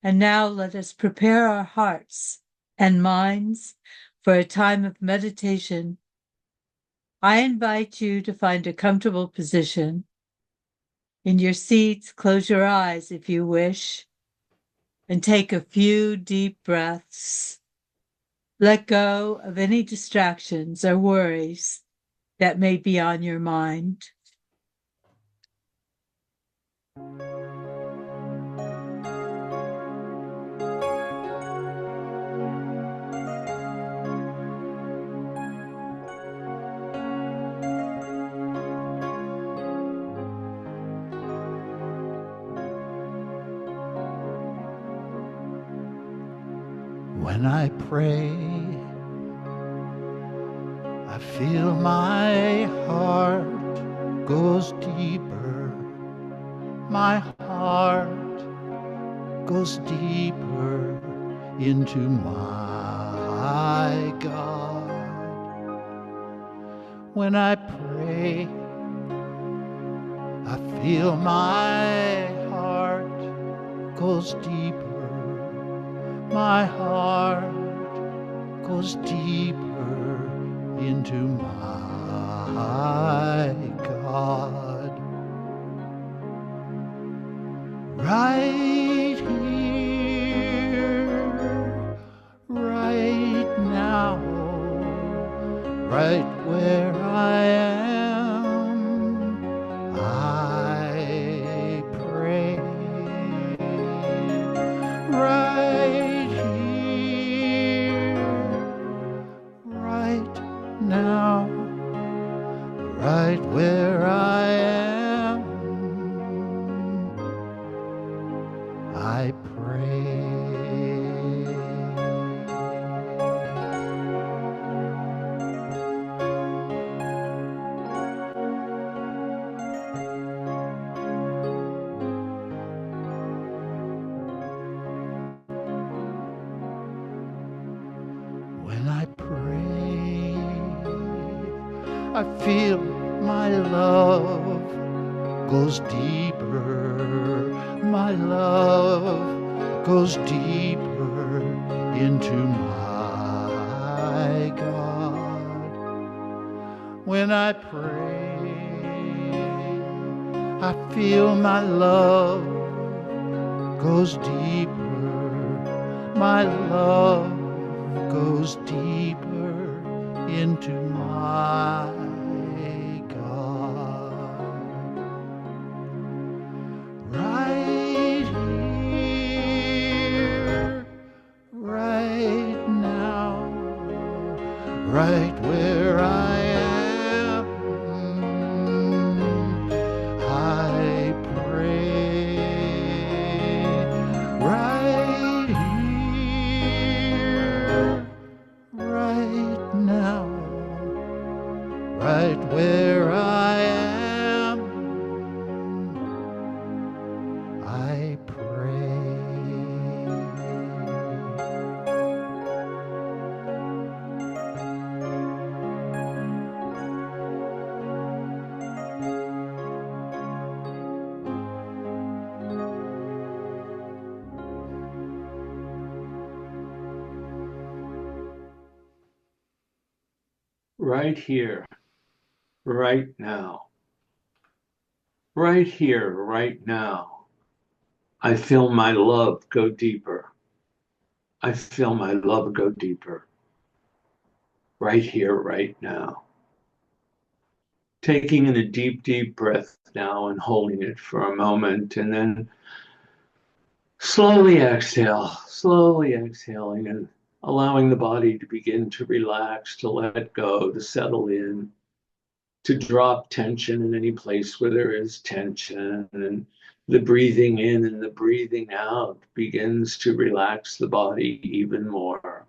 And now let us prepare our hearts and minds for a time of meditation. I invite you to find a comfortable position. In your seats, close your eyes if you wish, and take a few deep breaths. Let go of any distractions or worries that may be on your mind. When I pray, I feel my heart goes deeper. My heart goes deeper into my God. When I pray, I feel my heart goes deeper. My heart goes deeper into my God. Right here, right now, right where I am, I pray. Right here, right now, right where I am, I pray. When I pray, I feel my love goes deeper. My love goes deeper into my God. When I pray, I feel my love goes deeper. My love goes deeper into my God. Right here, right now, right where I am, I pray. Right here, right now, right where I am, I pray. Right here, right now. Right here, right now. I feel my love go deeper. I feel my love go deeper. Right here, right now. Taking in a deep, deep breath now and holding it for a moment, and then slowly exhaling and allowing the body to begin to relax, to let go, to settle in, to drop tension in any place where there is tension. And the breathing in and the breathing out begins to relax the body even more.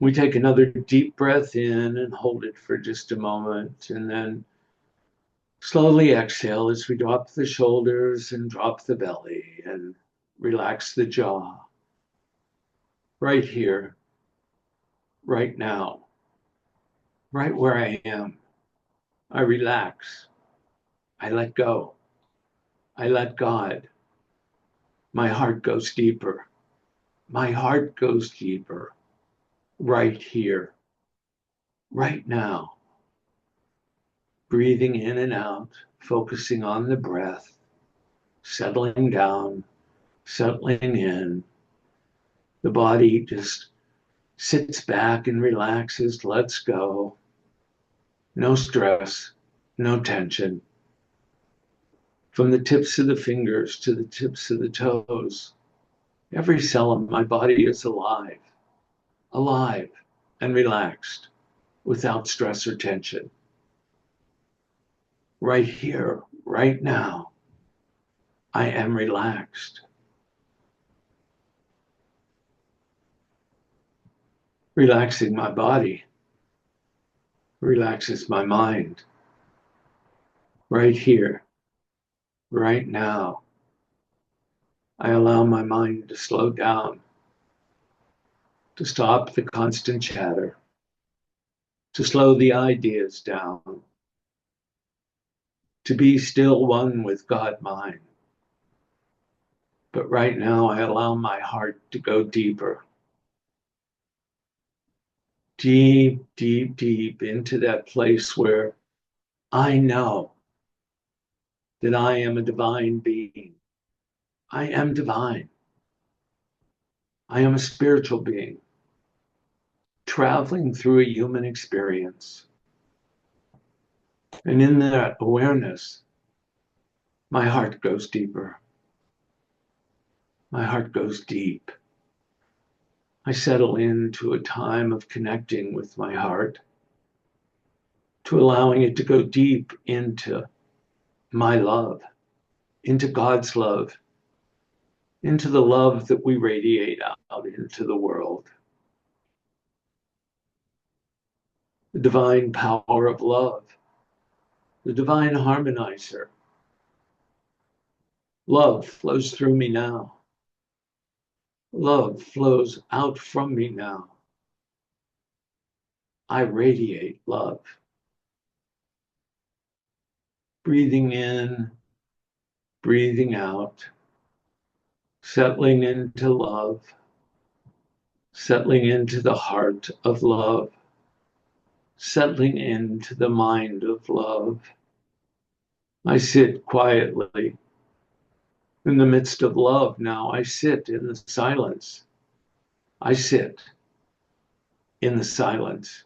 We take another deep breath in and hold it for just a moment, and then slowly exhale as we drop the shoulders and drop the belly and relax the jaw. Right here, right now, right where I am. I relax. I let go. I let God. My heart goes deeper. My heart goes deeper right here, right now. Breathing in and out, focusing on the breath, settling down, settling in. The body just sits back and relaxes, lets go. No stress, no tension. From the tips of the fingers to the tips of the toes, every cell of my body is alive, alive and relaxed without stress or tension. Right here, right now, I am relaxed. Relaxing my body relaxes my mind. Right here, right now, I allow my mind to slow down, to stop the constant chatter, to slow the ideas down, to be still one with God mind. But right now, I allow my heart to go deeper, deep, deep, deep into that place where I know that I am a divine being. I am divine. I am a spiritual being traveling through a human experience. And in that awareness, my heart goes deeper. My heart goes deep. I settle into a time of connecting with my heart, to allowing it to go deep into my love, into God's love, into the love that we radiate out into the world. The divine power of love, the divine harmonizer. Love flows through me now. Love flows out from me now. I radiate love. Breathing in, breathing out, settling into love, settling into the heart of love, settling into the mind of love. I sit quietly in the midst of love now. I sit in the silence. I sit in the silence,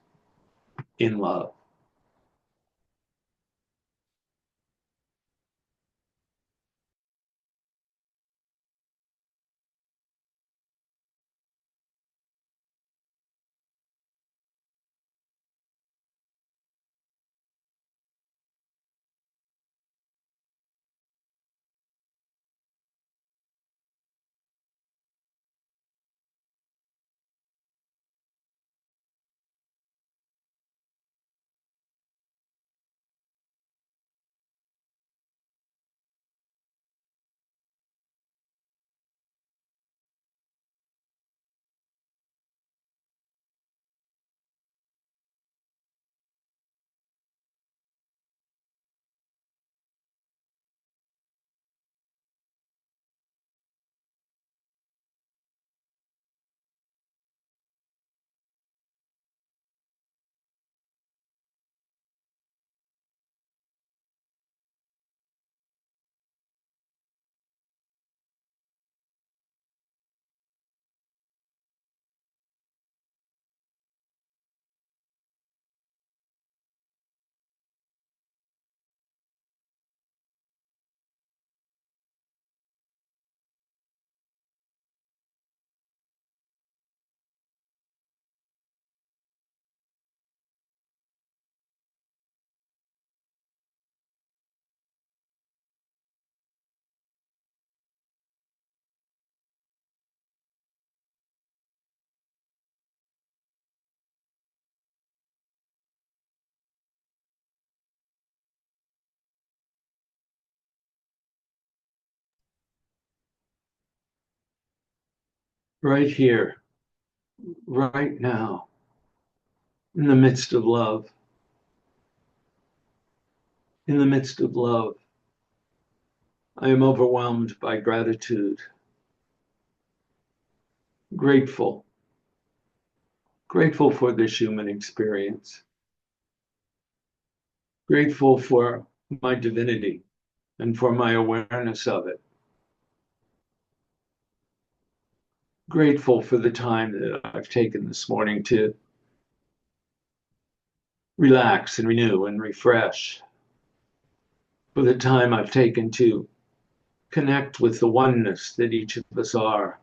in love. Right here, right now, in the midst of love, in the midst of love, I am overwhelmed by gratitude. grateful, grateful for this human experience, grateful for my divinity and for my awareness of it, grateful for the time that I've taken this morning to relax and renew and refresh, for the time I've taken to connect with the oneness that each of us are.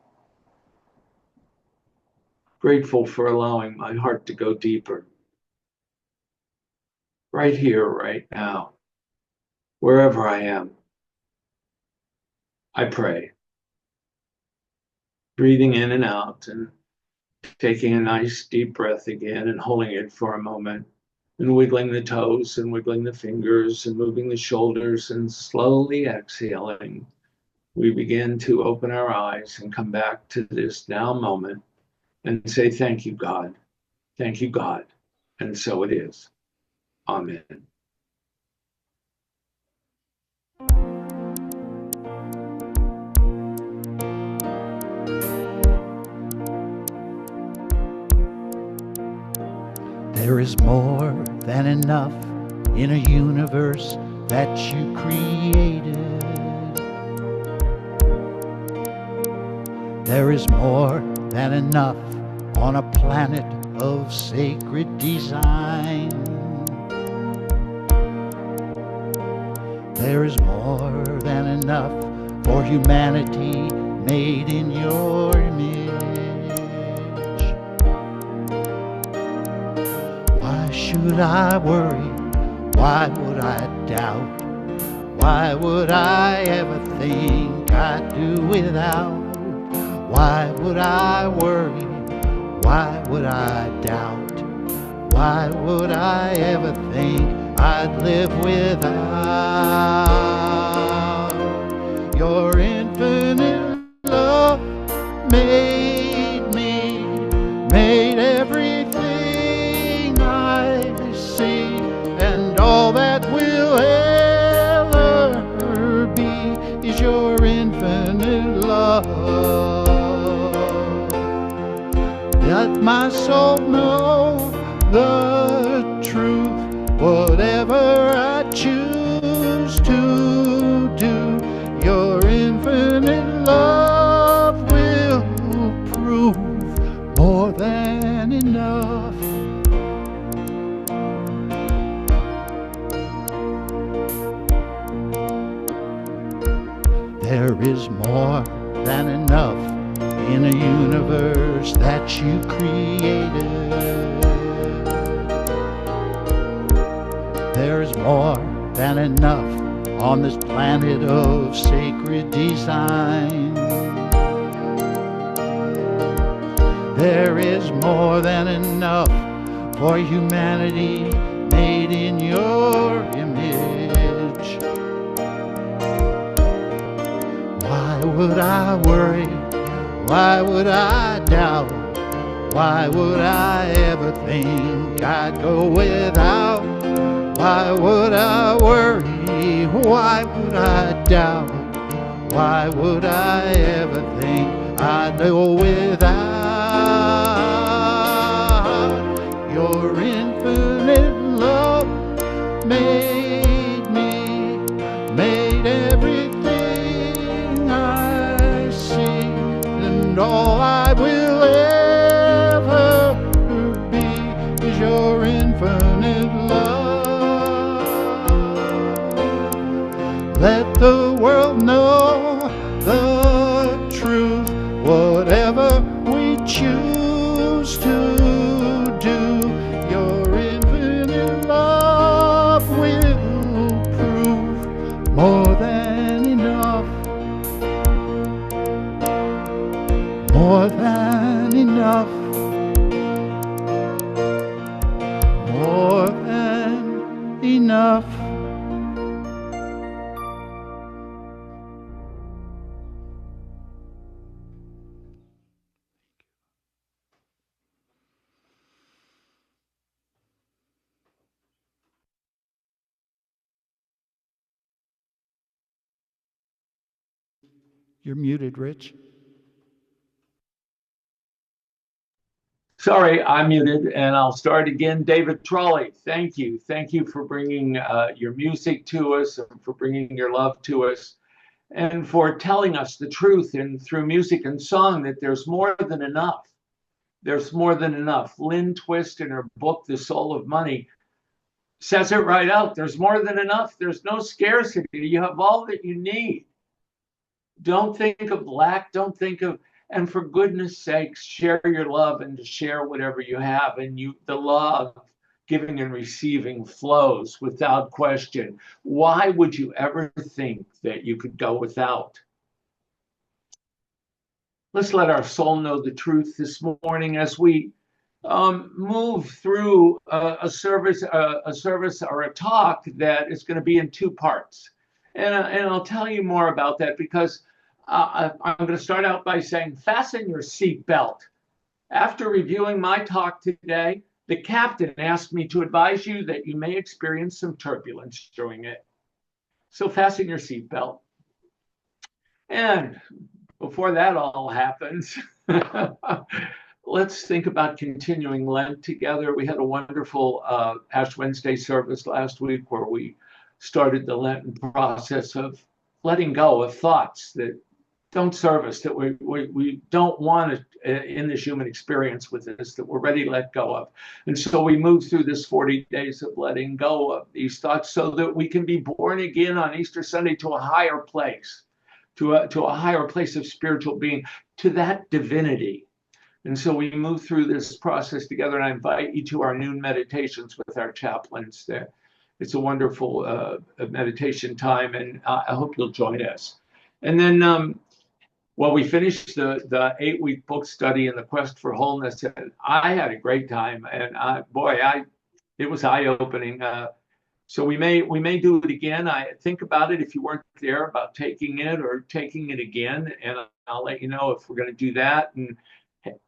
Grateful for allowing my heart to go deeper. Right here, right now, wherever I am, I pray. Breathing in and out and taking a nice deep breath again and holding it for a moment and wiggling the toes and wiggling the fingers and moving the shoulders and slowly exhaling. We begin to open our eyes and come back to this now moment and say, thank you, God. Thank you, God. And so it is. Amen. There is more than enough in a universe that you created. There is more than enough on a planet of sacred design. There is more than enough for humanity made in your image. Why should I worry? Why would I doubt? Why would I ever think I'd do without? Why would I worry? Why would I doubt? Why would I ever think I'd live without? Your infinite love made me, made everything I see, and all that will ever be is your infinite love. Let my soul know the truth, whatever I choose to do, your infinite love will prove more than enough. There is more than enough in a universe that you created. There's more than enough on this planet of sacred design. There is more than enough for humanity made in your image. Why would I worry? Why would I doubt? Why would I ever think I'd go without? Why would I worry? Why would I doubt? Why would I ever think I'd go without? Your infinite love made me, made everything I see, and all I will ever be is your infinite love. Let the world know the truth, whatever we choose to do, your infinite love will prove more than enough. More than enough. More than enough. You're muted, Rich. Sorry, I'm muted, and I'll start again. David Trolley, thank you. Thank you for bringing your music to us, and for bringing your love to us, and for telling us the truth and through music and song that there's more than enough. There's more than enough. Lynn Twist, in her book, The Soul of Money, says it right out. There's more than enough. There's no scarcity. You have all that you need. Don't think of lack. Don't think of, and for goodness sakes, share your love and to share whatever you have. And the law of giving and receiving flows without question. Why would you ever think that you could go without? Let's let our soul know the truth this morning as we move through a service or a talk that is going to be in two parts. And I'll tell you more about that because I'm going to start out by saying, fasten your seatbelt. After reviewing my talk today, the captain asked me to advise you that you may experience some turbulence during it. So fasten your seatbelt. And before that all happens, let's think about continuing Lent together. We had a wonderful Ash Wednesday service last week where we started the Lenten process of letting go of thoughts that don't serve us, that we don't want in this human experience with this, that we're ready to let go of. And so we move through this 40 days of letting go of these thoughts so that we can be born again on Easter Sunday to a higher place, to a higher place of spiritual being, to that divinity. And so we move through this process together, and I invite you to our noon meditations with our chaplains there. It's a wonderful meditation time, and I hope you'll join us. And then, well, we finished the 8-week book study in the Quest for Wholeness, and I had a great time, and it was eye-opening. So we may do it again. I think about it if you weren't there, about taking it or taking it again, and I'll let you know if we're going to do that. And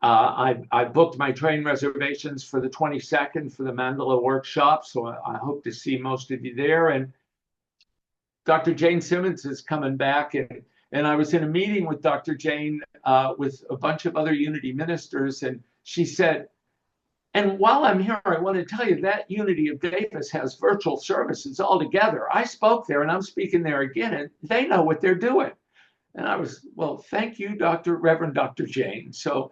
I booked my train reservations for the 22nd for the Mandala workshop, so I hope to see most of you there. And Dr. Jane Simmons is coming back, and I was in a meeting with Dr. Jane with a bunch of other Unity ministers, and she said, and while I'm here, I want to tell you that Unity of Davis has virtual services all together. I spoke there, and I'm speaking there again, and they know what they're doing. And I was, well, thank you, Reverend Dr. Jane. So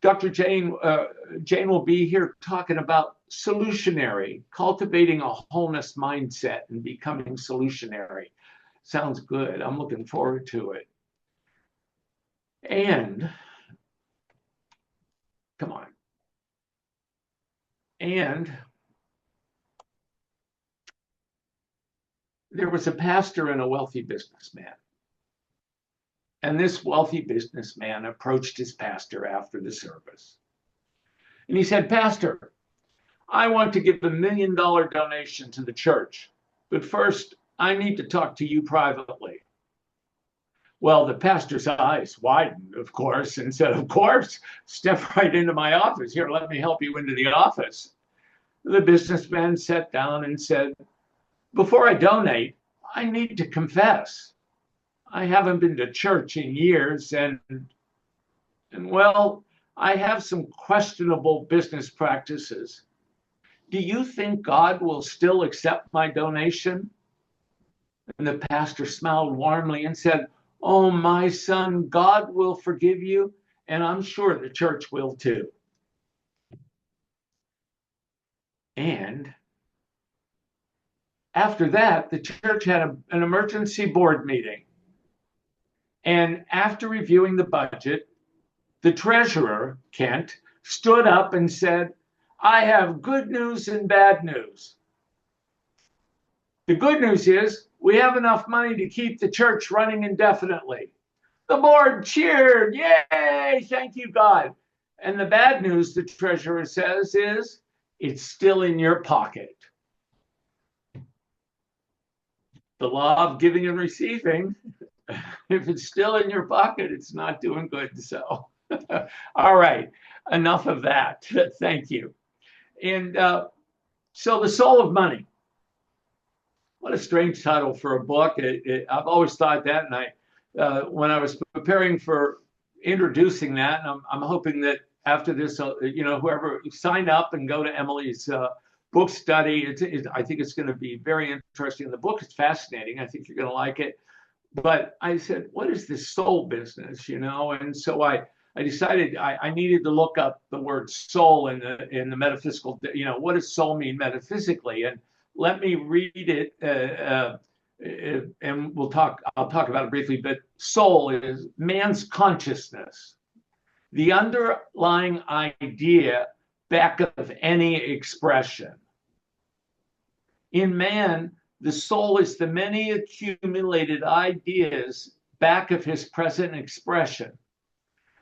Dr. Jane will be here talking about solutionary, cultivating a wholeness mindset and becoming solutionary. Sounds good. I'm looking forward to it. And, come on. And there was a pastor and a wealthy businessman. And this wealthy businessman approached his pastor after the service. And he said, Pastor, I want to give $1 million donation to the church, but first I need to talk to you privately. Well, the pastor's eyes widened, of course, and said, of course, step right into my office. Here, let me help you into the office. The businessman sat down and said, before I donate, I need to confess. I haven't been to church in years, and well, I have some questionable business practices. Do you think God will still accept my donation? And the pastor smiled warmly and said, oh, my son, God will forgive you, and I'm sure the church will too. And after that, the church had an emergency board meeting. And after reviewing the budget, the treasurer, Kent, stood up and said, I have good news and bad news. The good news is we have enough money to keep the church running indefinitely. The board cheered. Yay! Thank you, God. And the bad news, the treasurer says, is it's still in your pocket. The law of giving and receiving, if it's still in your pocket, it's not doing good. So, all right, enough of that. Thank you. And so the soul of money. What a strange title for a book. I've always thought that, and when I was preparing for introducing that, and I'm hoping that after this, whoever sign up and go to Emily's book study. I think it's going to be very interesting. The book is fascinating. I think you're going to like it. But I said, what is this soul business, And so I decided I needed to look up the word soul in the metaphysical, what does soul mean metaphysically? And let me read it, and I'll talk about it briefly, but soul is man's consciousness, the underlying idea back of any expression. In man, the soul is the many accumulated ideas back of his present expression.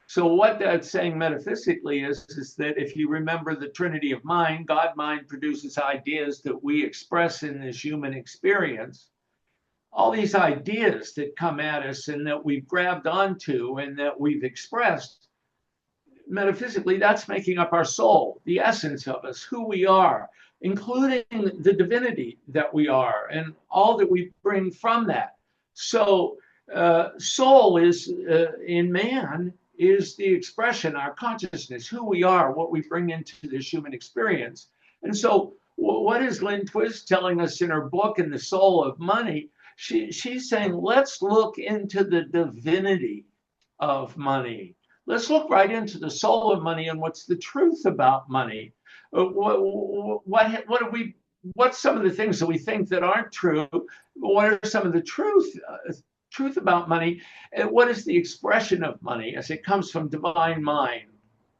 So what that's saying metaphysically is that if you remember the Trinity of mind, God mind produces ideas that we express in this human experience. All these ideas that come at us and that we've grabbed onto and that we've expressed, metaphysically, that's making up our soul, the essence of us, who we are, including the divinity that we are and all that we bring from that. So soul is, in man, is the expression, our consciousness, who we are, what we bring into this human experience. And so what is Lynn Twist telling us in her book, In the Soul of Money? She's saying, let's look into the divinity of money. Let's look right into the soul of money and what's the truth about money. What's some of the things that we think that aren't true? What are some of the truth about money? And what is the expression of money as it comes from divine mind,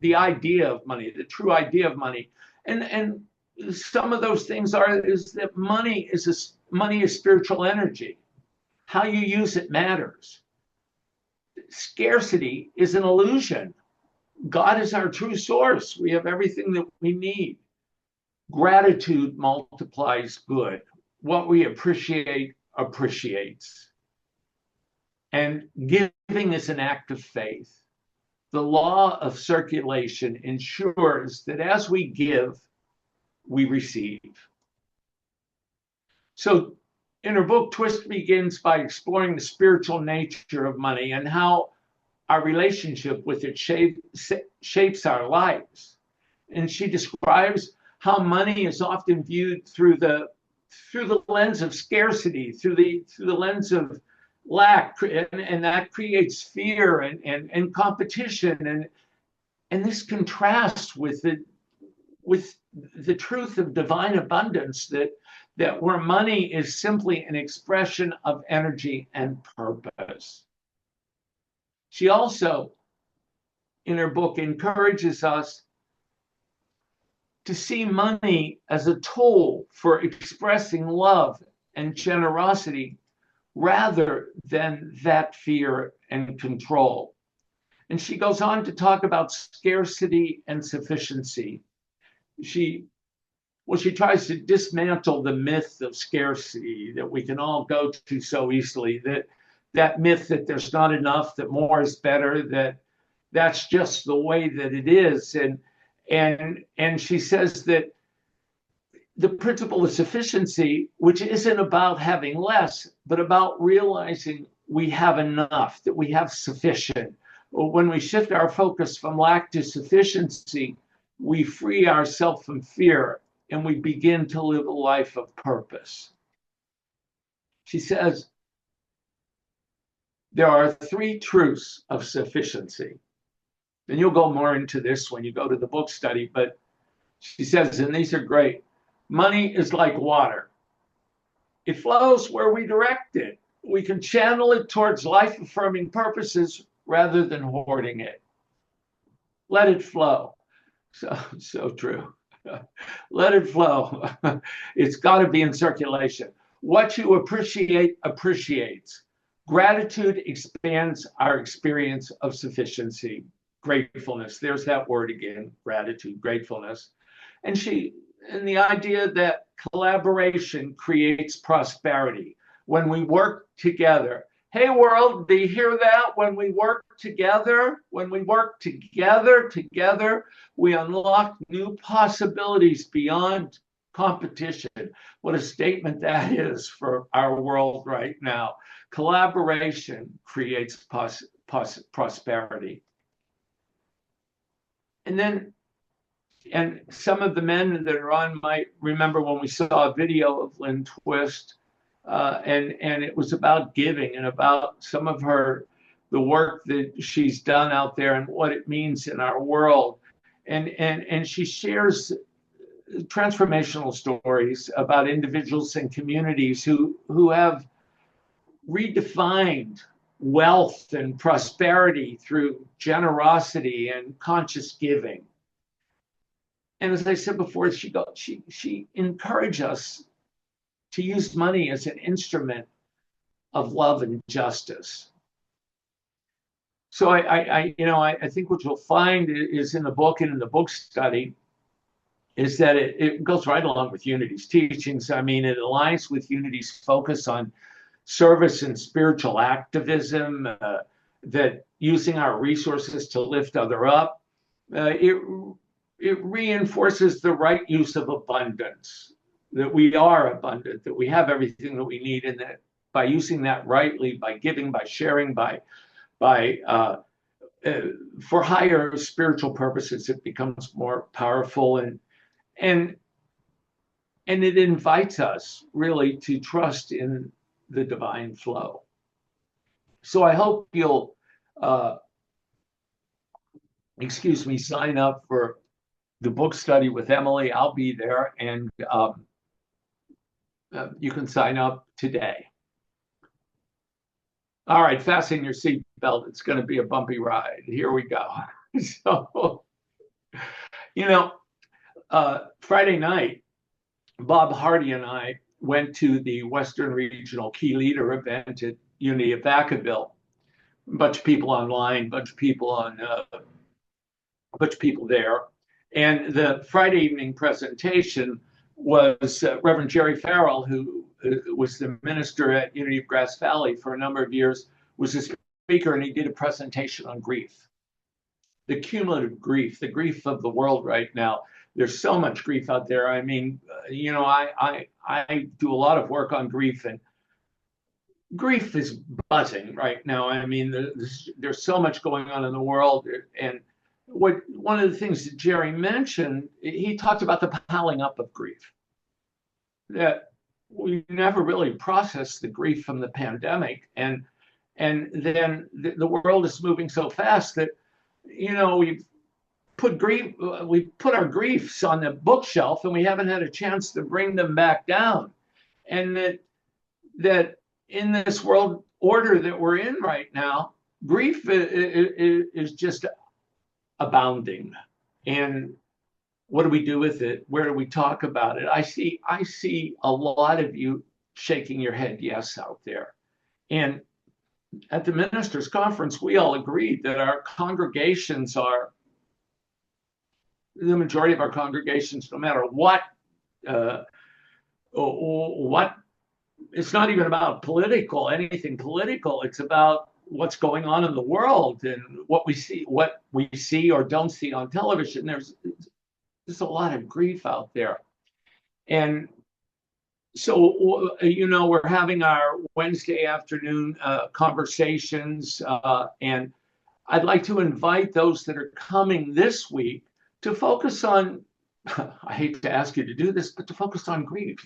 the idea of money, the true idea of money? And some of those things is that money is spiritual energy. How you use it matters. Scarcity is an illusion. God is our true source. We have everything that we need. Gratitude multiplies good. What we appreciate appreciates. And giving is an act of faith. The law of circulation ensures that as we give, we receive. So in her book, Twist begins by exploring the spiritual nature of money and how our relationship with it shapes our lives. And she describes how money is often viewed through the lens of scarcity, through the lens of lack, and that creates fear and competition. And this contrasts with the truth of divine abundance, that where money is simply an expression of energy and purpose. She also, in her book, encourages us to see money as a tool for expressing love and generosity rather than that fear and control. And she goes on to talk about scarcity and sufficiency. She tries to dismantle the myth of scarcity that we can all go to so easily, that myth that there's not enough, that more is better, that's just the way that it is. And she says that the principle of sufficiency, which isn't about having less, but about realizing we have enough, that we have sufficient. When we shift our focus from lack to sufficiency, we free ourselves from fear and we begin to live a life of purpose. She says, there are 3 truths of sufficiency. And you'll go more into this when you go to the book study, but she says, and these are great, money is like water. It flows where we direct it. We can channel it towards life-affirming purposes rather than hoarding it. Let it flow. So true. Let it flow. It's got to be in circulation. What you appreciate appreciates. Gratitude expands our experience of sufficiency. Gratefulness. There's that word again, gratitude, gratefulness. And the idea that collaboration creates prosperity. When we work together. Hey world, do you hear that? When we work together, we unlock new possibilities beyond competition. What a statement that is for our world right now. Collaboration creates prosperity. then, and some of the men that are on might remember when we saw a video of Lynn Twist, and it was about giving and about some of the work that she's done out there and what it means in our world. And she shares transformational stories about individuals and communities who have redefined wealth and prosperity through generosity and conscious giving. And as I said before, she encouraged us to use money as an instrument of love and justice. So I think what you'll find is in the book and in the book study is that it goes right along with Unity's teachings. I mean, it aligns with Unity's focus on service and spiritual activism, that using our resources to lift other up. It reinforces the right use of abundance, that we are abundant, that we have everything that we need, and that by using that rightly, by giving, by sharing, for higher spiritual purposes, it becomes more powerful, and it invites us really to trust in the divine flow. So I hope you'll, sign up for the book study with Emily. I'll be there, and you can sign up today. All right, fasten your seatbelt. It's going to be a bumpy ride. Here we go. So, Friday night, Bob Hardy and I went to the Western Regional Key Leader event at Unity of Vacaville. A bunch of people online, a bunch of people there. And the Friday evening presentation was Reverend Jerry Farrell, who was the minister at Unity of Grass Valley for a number of years, was a speaker, and he did a presentation on grief. The cumulative grief, the grief of the world right now. There's so much grief out there. I mean, I do a lot of work on grief, and grief is buzzing right now. I mean, there's so much going on in the world, and one of the things that Jerry mentioned, he talked about the piling up of grief, that we never really processed the grief from the pandemic, and then the world is moving so fast that we've put our griefs on the bookshelf, and we haven't had a chance to bring them back down, and that in this world order that we're in right now, grief is just abounding. And what do we do with it? Where do we talk about it? I see a lot of you shaking your head yes out there. And at the ministers' conference, we all agreed that our congregations are, the majority of our congregations, no matter what, it's not even about anything political. It's about what's going on in the world and what we see or don't see on television. There's a lot of grief out there. And so, we're having our Wednesday afternoon conversations, and I'd like to invite those that are coming this week to focus on, I hate to ask you to do this, but to focus on grief.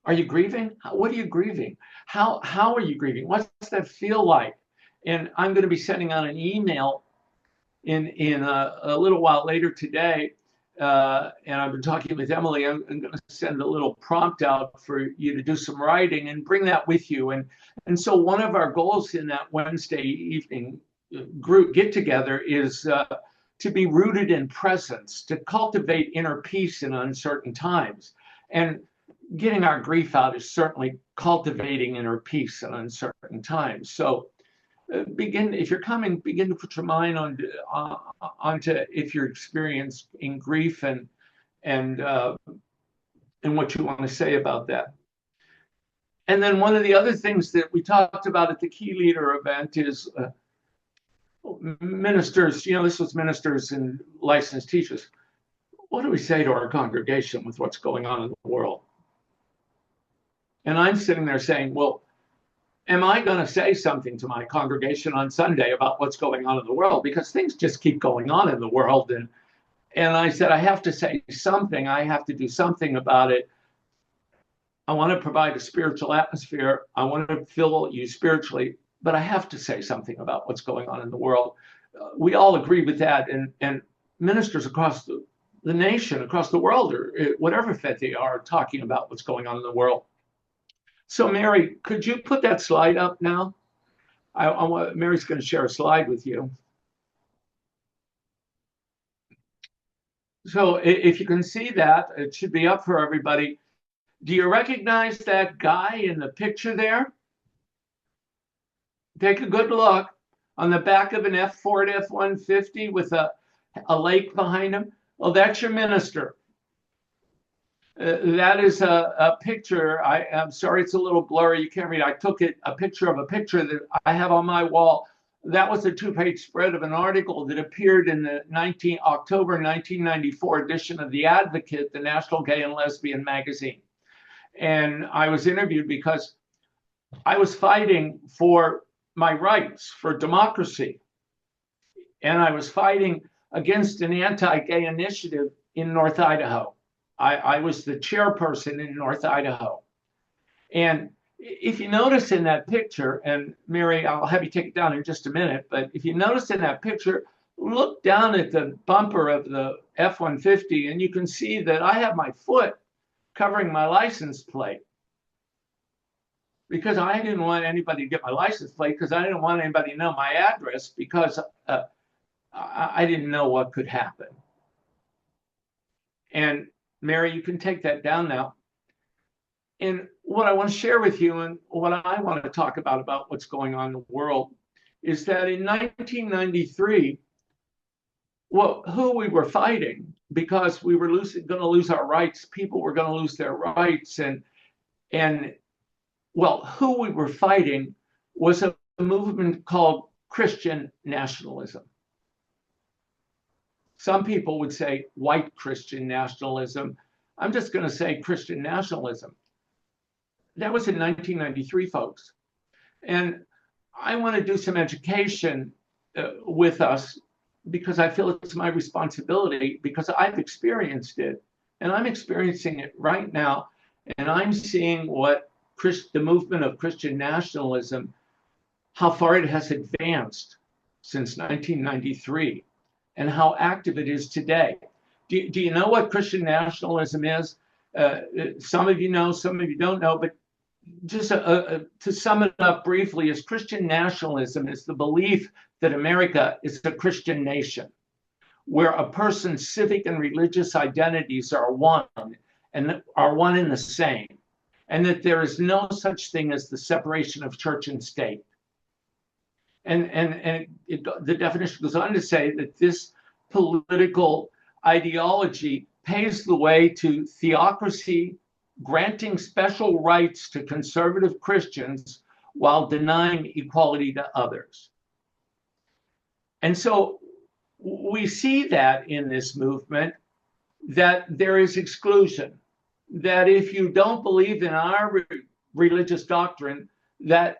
Are you grieving? What are you grieving? How are you grieving? What's that feel like? And I'm going to be sending out an email in a little while later today. And I've been talking with Emily. I'm going to send a little prompt out for you to do some writing and bring that with you. And so one of our goals in that Wednesday evening group get together is to be rooted in presence, to cultivate inner peace in uncertain times. And getting our grief out is certainly cultivating inner peace in uncertain times. So if you're coming, begin to put your mind onto if you're experiencing grief and what you want to say about that. And then one of the other things that we talked about at the Key Leader event is ministers, this was ministers and licensed teachers. What do we say to our congregation with what's going on in the world? And I'm sitting there saying, well, am I going to say something to my congregation on Sunday about what's going on in the world? Because things just keep going on in the world. And I said, I have to say something. I have to do something about it. I want to provide a spiritual atmosphere. I want to fill you spiritually, but I have to say something about what's going on in the world. We all agree with that. And ministers across the nation, across the world, or whatever faith they are, talking about what's going on in the world. So Mary, could you put that slide up now? Mary's going to share a slide with you. So if you can see that, it should be up for everybody. Do you recognize that guy in the picture there? Take a good look on the back of an Ford F-150 with a lake behind him. Well, that's your minister. That is a picture. I'm sorry, it's a little blurry. You can't read. I took a picture of a picture that I have on my wall. That was a 2-page spread of an article that appeared in the October 1994 edition of The Advocate, the National Gay and Lesbian magazine. And I was interviewed because I was fighting for my rights, for democracy. And I was fighting against an anti-gay initiative in North Idaho. I was the chairperson in North Idaho. And if you notice in that picture, and Mary, I'll have you take it down in just a minute, but if you notice in that picture, look down at the bumper of the F-150 and you can see that I have my foot covering my license plate, because I didn't want anybody to get my license plate, because I didn't want anybody to know my address, because I didn't know what could happen. And Mary, you can take that down now. And what I want to share with you, and what I want to talk about what's going on in the world, is that in 1993, who we were fighting, because we were going to lose our rights, people were going to lose their rights, and who we were fighting was a movement called Christian nationalism. Some people would say white Christian nationalism. I'm just going to say Christian nationalism. That was in 1993, folks. And I want to do some education with us, because I feel it's my responsibility, because I've experienced it, and I'm experiencing it right now. And I'm seeing what the movement of Christian nationalism, how far it has advanced since 1993, and how active it is today. Do you know what Christian nationalism is? Some of you know, some of you don't know, but just to sum it up briefly, is Christian nationalism is the belief that America is a Christian nation, where a person's civic and religious identities are one, and are one and the same, and that there is no such thing as the separation of church and state. And the definition goes on to say that this political ideology paves the way to theocracy, granting special rights to conservative Christians while denying equality to others. And so we see that in this movement, that there is exclusion, that if you don't believe in our religious doctrine, that,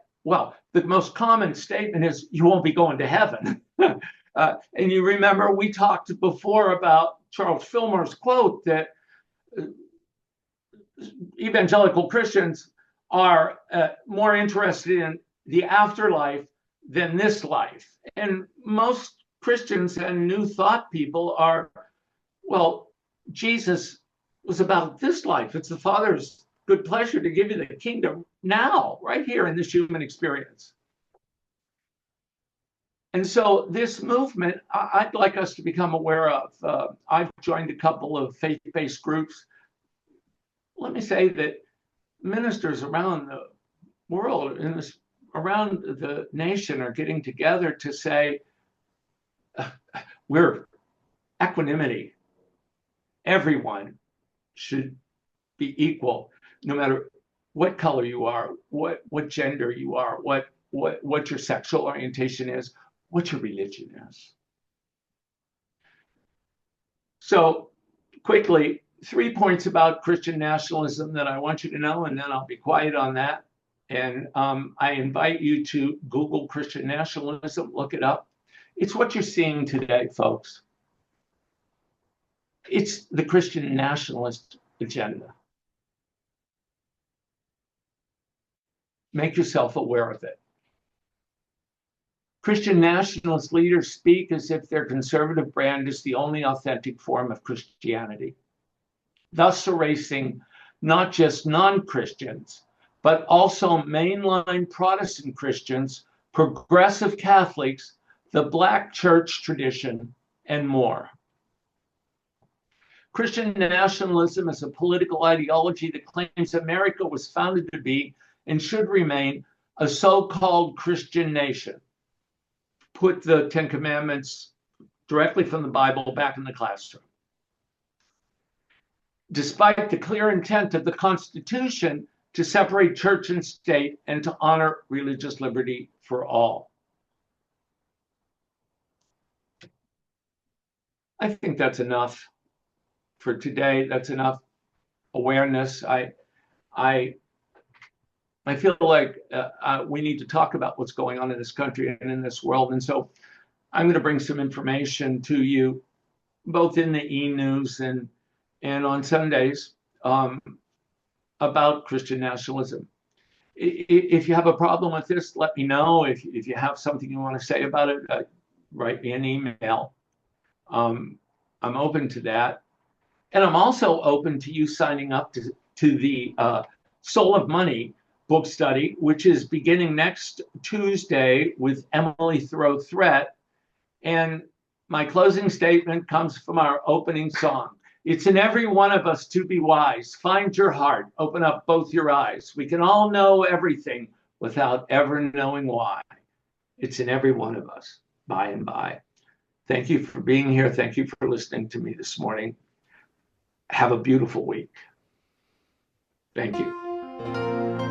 the most common statement is you won't be going to heaven. And you remember we talked before about Charles Fillmore's quote that evangelical Christians are more interested in the afterlife than this life. And most Christians and New Thought people are, Jesus was about this life. It's the Father's good pleasure to give you the kingdom now, right here in this human experience. And so this movement, I'd like us to become aware of. I've joined a couple of faith-based groups. Let me say that ministers around the world, around the nation, are getting together to say, we're equanimity. Everyone should be equal, no matter what color you are, what gender you are, what your sexual orientation is, what your religion is. So quickly, 3 points about Christian nationalism that I want you to know, and then I'll be quiet on that. And I invite you to Google Christian nationalism, look it up. It's what you're seeing today, folks. It's the Christian nationalist agenda. Make yourself aware of it. Christian nationalist leaders speak as if their conservative brand is the only authentic form of Christianity, thus erasing not just non-Christians, but also mainline Protestant Christians, progressive Catholics, the Black church tradition, and more. Christian nationalism is a political ideology that claims America was founded to be and should remain a so-called Christian nation. Put the Ten Commandments directly from the Bible back in the classroom. Despite the clear intent of the Constitution to separate church and state and to honor religious liberty for all. I think that's enough for today. That's enough awareness. I feel like we need to talk about what's going on in this country and in this world. And so I'm going to bring some information to you, both in the e-news and on Sundays, about Christian nationalism. If you have a problem with this, let me know. If you have something you want to say about it, write me an email. I'm open to that. And I'm also open to you signing up to the Soul of Money book study, which is beginning next Tuesday with Emily Thoreau Threat. And my closing statement comes from our opening song. It's in every one of us to be wise. Find your heart, open up both your eyes. We can all know everything without ever knowing why. It's in every one of us, by and by. Thank you for being here. Thank you for listening to me this morning. Have a beautiful week. Thank you.